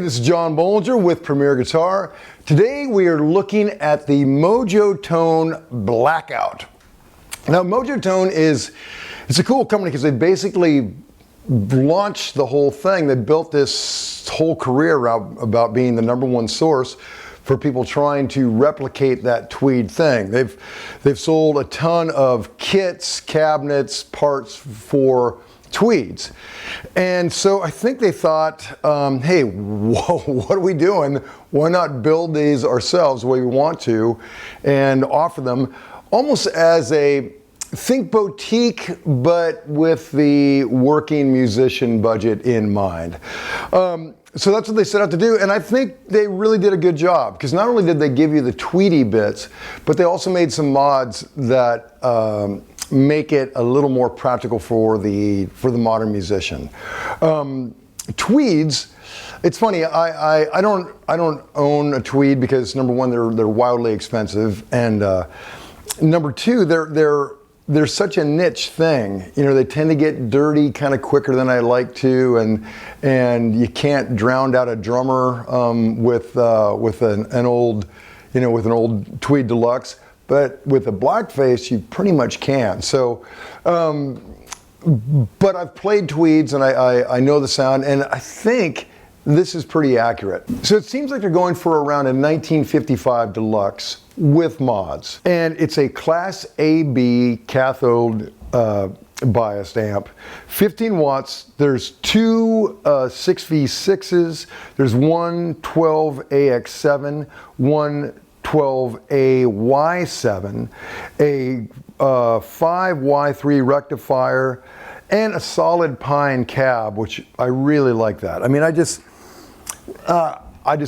this is John Bollinger with Premier Guitar. Today we are looking at the Mojotone BlackOut. Now Mojotone it's a cool company because they basically launched the whole thing. They built this whole career about being the #1 source for people trying to replicate that Tweed thing. They've sold a ton of kits, cabinets, parts for Tweeds. And so I think they thought, hey, whoa, what are we doing? Why not build these ourselves the way we want to and offer them almost as a think boutique, but with the working musician budget in mind. So that's what they set out to do, and I think they really did a good job, because not only did they give you the Tweedy bits, but they also made some mods that make it a little more practical for the modern musician. Tweeds, it's funny, I don't own a Tweed because #1 they're wildly expensive, and #2 they're such a niche thing. You know, they tend to get dirty kind of quicker than I like to, and you can't drown out a drummer with an old Tweed Deluxe. But with a blackface, you pretty much can. So, but I've played Tweeds and I know the sound, and I think this is pretty accurate. So it seems like they're going for around a 1955 Deluxe with mods. And it's a Class AB cathode biased amp, 15 watts. There's two 6V6s. There's one 12AX7, one 12AY7, a 5Y3 rectifier, and a solid pine cab, which I really like that. I mean, I just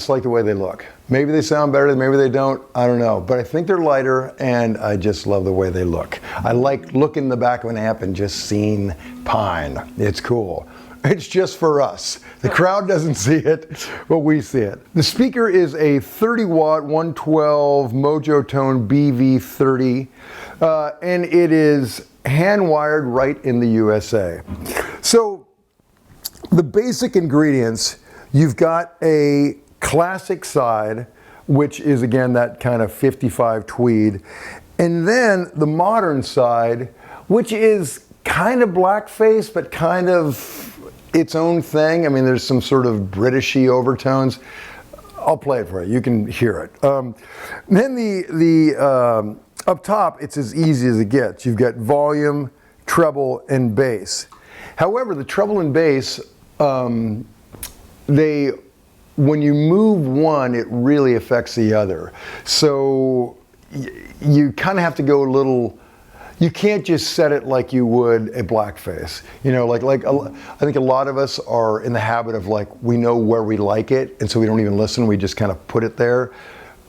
like the way they look. Maybe they sound better, maybe they don't, I don't know. But I think they're lighter, and I just love the way they look. I like looking in the back of an amp and just seeing pine. It's cool. It's just for us. The crowd doesn't see it, but we see it. The speaker is a 30-watt 112 Mojotone BV30, and it is hand-wired right in the USA. So the basic ingredients, you've got a classic side, which is again that kind of 55 Tweed, and then the modern side, which is kind of blackface, but kind of its own thing. I mean, there's some sort of Britishy overtones. I'll play it for you. You can hear it. Then the up top, it's as easy as it gets. You've got volume, treble, and bass. However, the treble and bass, when you move one, it really affects the other. So you kind of have to go a little. You can't just set it like you would a blackface. You know, I think a lot of us are in the habit of we know where we like it, and so we don't even listen. We just kind of put it there.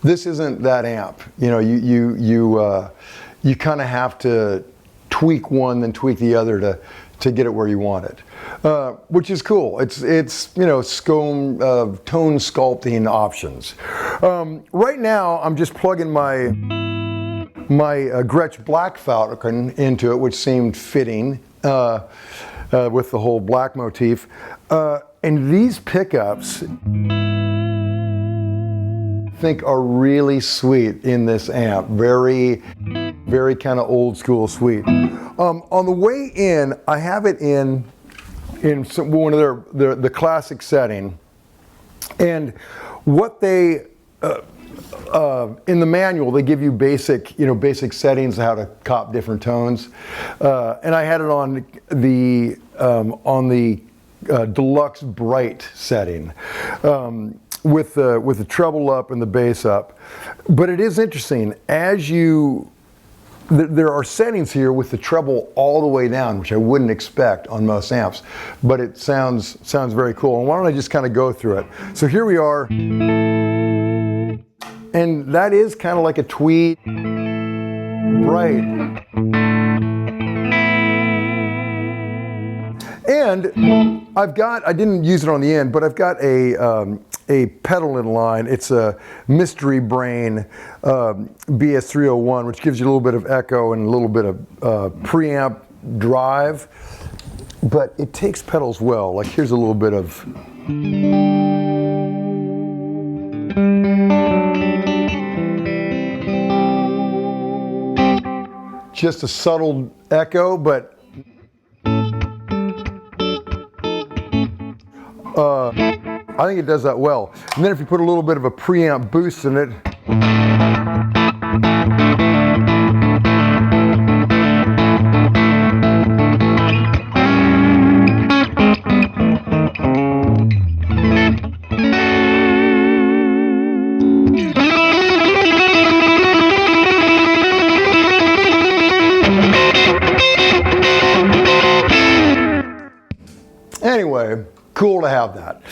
This isn't that amp. You know, you kind of have to tweak one, then tweak the other to get it where you want it, which is cool. It's tone sculpting options. Right now, I'm just plugging my Gretsch Black Falcon into it, which seemed fitting with the whole black motif. And these pickups, I think, are really sweet in this amp. Very, very kind of old school sweet. On the way in, I have it in one of the classic setting, and what they in the manual, they give you basic settings, how to cop different tones, and I had it on the Deluxe Bright setting, with the treble up and the bass up. But it is interesting, there are settings here with the treble all the way down, which I wouldn't expect on most amps, but it sounds very cool. And why don't I just kind of go through it? So here we are. And that is kind of like a Tweed Bright. And I didn't use it on the end, but I've got a pedal in line. It's a Mystery Brain BS301, which gives you a little bit of echo and a little bit of preamp drive, but it takes pedals well. Like here's a little bit of just a subtle echo, but I think it does that well. And then if you put a little bit of a preamp boost in it, anyway, cool to have that.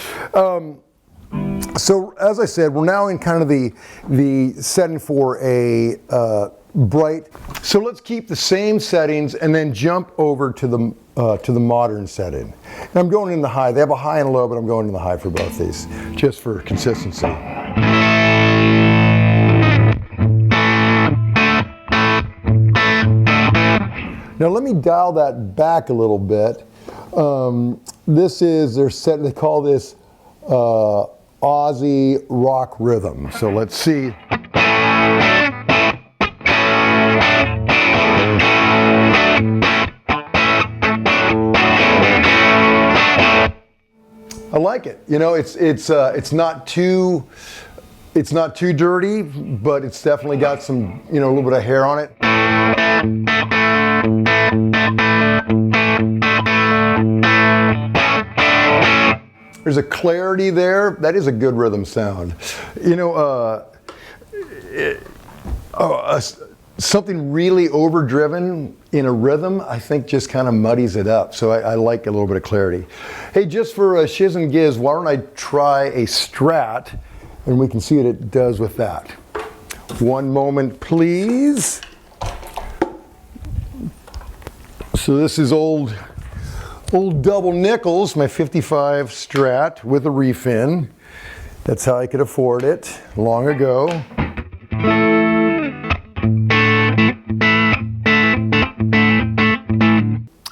So as I said, we're now in kind of the setting for a bright. So let's keep the same settings and then jump over to the modern setting. And I'm going in the high. They have a high and a low, but I'm going in the high for both these, just for consistency. Now let me dial that back a little bit. This is their set. They call this Ozzy rock rhythm. So let's see. I like it. You know, it's not too dirty, but it's definitely got some, you know, a little bit of hair on it. There's a clarity there. That is a good rhythm sound. You know, something really overdriven in a rhythm, I think just kind of muddies it up. So I like a little bit of clarity. Hey, just for shiz and giz, why don't I try a Strat and we can see what it does with that. One moment, please. So this is old double nickels, my 55 Strat with a refin. That's how I could afford it long ago.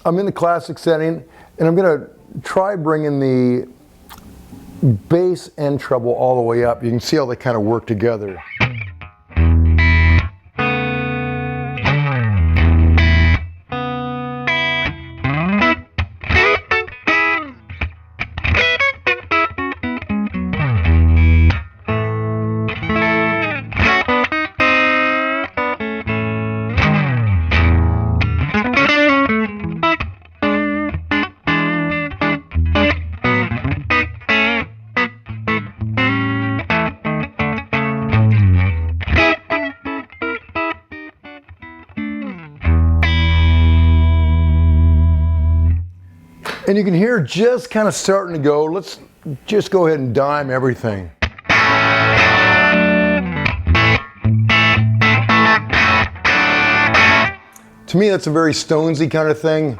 I'm in the classic setting, and I'm going to try bringing the bass and treble all the way up. You can see how they kind of work together. And you can hear just kind of starting to go. Let's just go ahead and dime everything. To me, that's a very Stonesy kind of thing.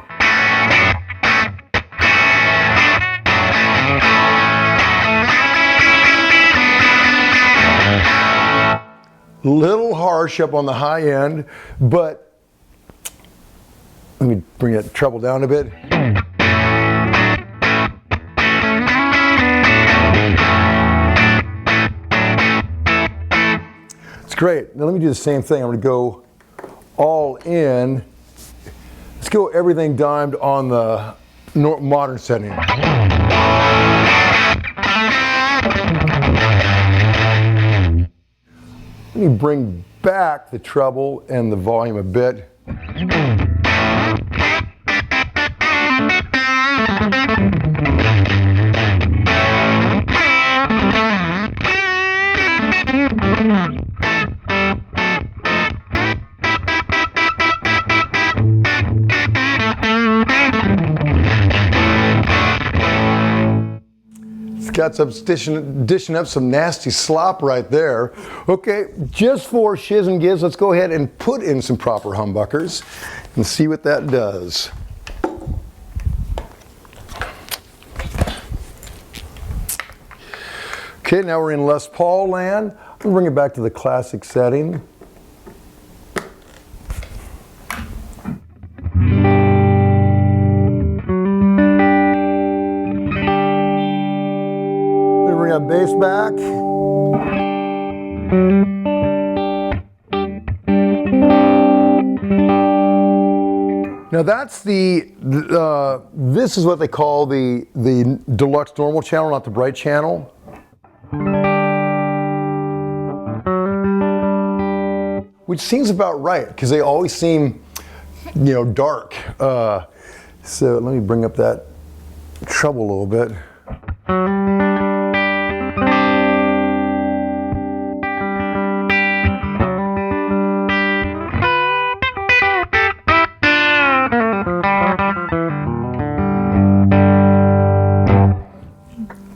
Little harsh up on the high end, but let me bring that treble down a bit. Great. Now let me do the same thing. I'm going to go all in. Let's go everything dimed on the modern setting. Let me bring back the treble and the volume a bit. Got some dishing up some nasty slop right there. Okay, just for shiz and giz, let's go ahead and put in some proper humbuckers and see what that does. Okay, now we're in Les Paul land. I'm gonna bring it back to the classic setting. Bass back. Now that's this is what they call the deluxe normal channel, not the bright channel. Which seems about right, because they always seem, you know, dark. So let me bring up that treble a little bit.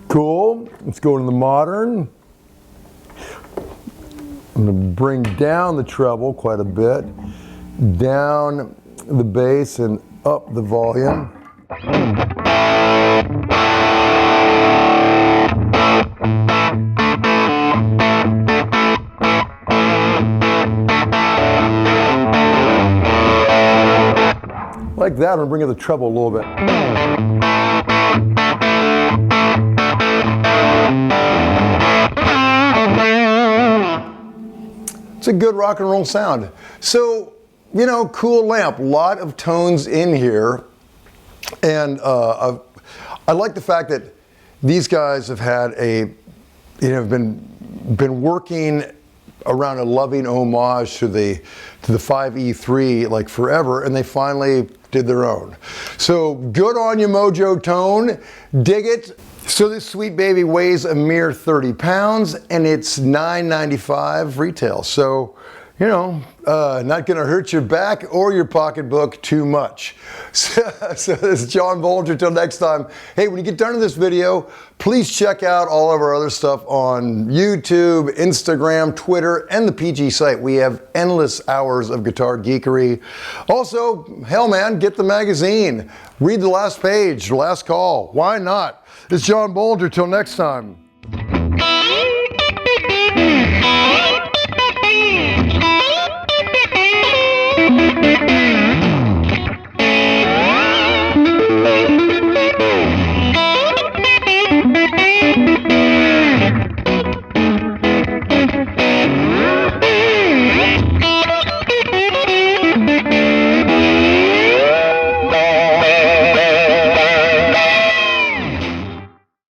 Cool. Let's go to the modern. I'm going to bring down the treble quite a bit, down the bass and up the volume. Like that, I'm going to bring up the treble a little bit. It's a good rock and roll sound. So, you know, cool lamp, lot of tones in here. And I like the fact that these guys have had been working around a loving homage to the 5E3 like forever, and they finally did their own. So good on you, Mojotone. Dig it. So this sweet baby weighs a mere 30 pounds and it's $9.95 retail. So, you know, not gonna hurt your back or your pocketbook too much. So this is John Bollinger. Till next time. Hey, when you get done with this video, please check out all of our other stuff on YouTube, Instagram, Twitter, and the PG site. We have endless hours of guitar geekery. Also, hell man, get the magazine. Read the last page, the last call. Why not? It's John Bollinger. Till next time.